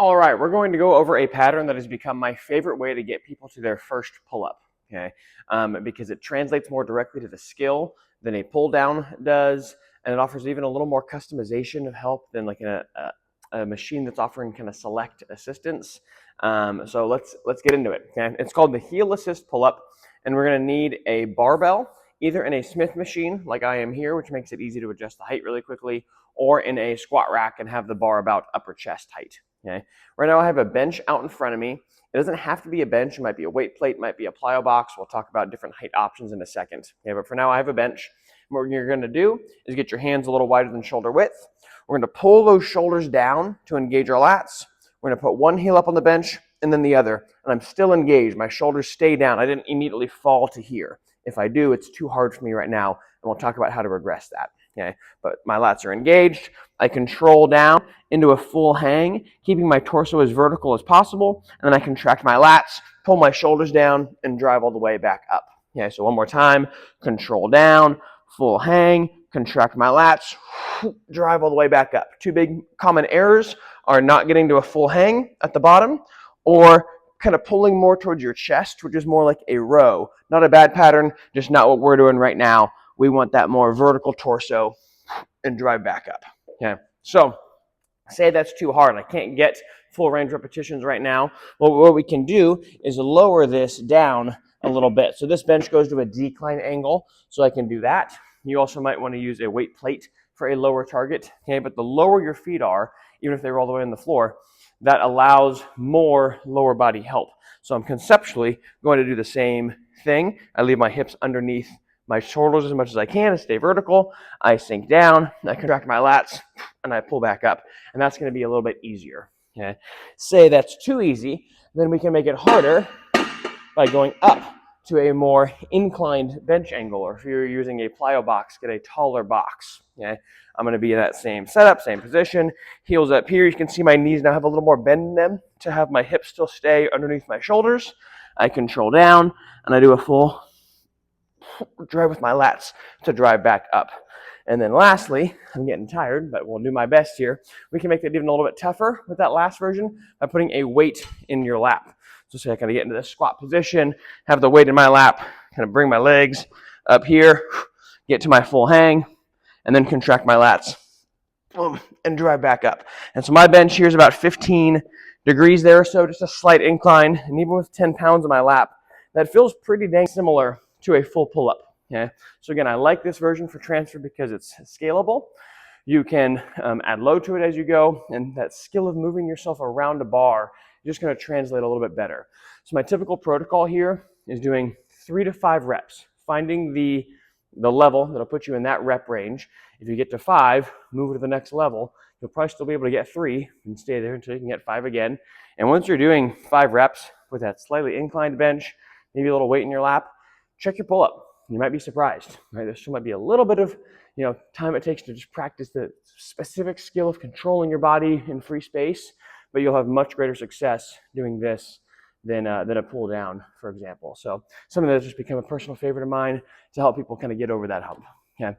All right, we're going to go over a pattern that has become my favorite way to get people to their first pull-up, okay? Because it translates more directly to the skill than a pull-down does, and it offers even a little more customization of help than like a machine that's offering kind of select assistance. So let's get into it, okay? It's called the Heel Assist Pull-Up, and we're gonna need a barbell, either in a Smith machine, like I am here, which makes it easy to adjust the height really quickly, or in a squat rack and have the bar about upper chest height. Okay. Right now I have a bench out in front of me. It doesn't have to be a bench. It might be a weight plate, might be a plyo box. We'll talk about different height options in a second. Okay, but for now I have a bench. What you're going to do is get your hands a little wider than shoulder width. We're going to pull those shoulders down to engage our lats. We're going to put one heel up on the bench and then the other. And I'm still engaged. My shoulders stay down. I didn't immediately fall to here. If I do, it's too hard for me right now. And we'll talk about how to regress that. Okay, but my lats are engaged. I control down into a full hang, keeping my torso as vertical as possible, and then I contract my lats, pull my shoulders down, and drive all the way back up. Okay, so one more time, control down, full hang, contract my lats, drive all the way back up. Two big common errors are not getting to a full hang at the bottom, or kind of pulling more towards your chest, which is more like a row. Not a bad pattern, just not what we're doing right now. We want that more vertical torso and drive back up. Okay, so say that's too hard. I can't get full range repetitions right now. Well, what we can do is lower this down a little bit. So this bench goes to a decline angle, so I can do that. You also might want to use a weight plate for a lower target. Okay, but the lower your feet are, even if they were all the way on the floor, that allows more lower body help. So I'm conceptually going to do the same thing. I leave my hips underneath my shoulders as much as I can and stay vertical. I sink down, I contract my lats, and I pull back up. And that's going to be a little bit easier. Okay? Say that's too easy, then we can make it harder by going up to a more inclined bench angle, or if you're using a plyo box, get a taller box. Okay? I'm going to be in that same setup, same position, heels up here. You can see my knees now have a little more bend in them to have my hips still stay underneath my shoulders. I control down, and I do a full drive with my lats to drive back up. And then lastly, I'm getting tired, but we'll do my best here. We can make it even a little bit tougher with that last version by putting a weight in your lap. So say I kind of get into this squat position, have the weight in my lap, kind of bring my legs up here, get to my full hang, and then contract my lats and drive back up. And so my bench here is about 15 degrees there, so just a slight incline. And even with 10 pounds in my lap, that feels pretty dang similar to a full pull-up. Okay? So again, I like this version for transfer because it's scalable. You can add load to it as you go, and that skill of moving yourself around a bar is just going to translate a little bit better. So my typical protocol here is doing 3 to 5 reps, finding the level that'll put you in that rep range. If you get to 5, move to the next level. You'll probably still be able to get 3 and stay there until you can get 5 again. And once you're doing 5 reps with that slightly inclined bench, maybe a little weight in your lap, check your pull-up. You might be surprised, right? There still might be a little bit of, time it takes to just practice the specific skill of controlling your body in free space, but you'll have much greater success doing this than a pull down, for example. So something that's just become a personal favorite of mine to help people kind of get over that hump. Okay.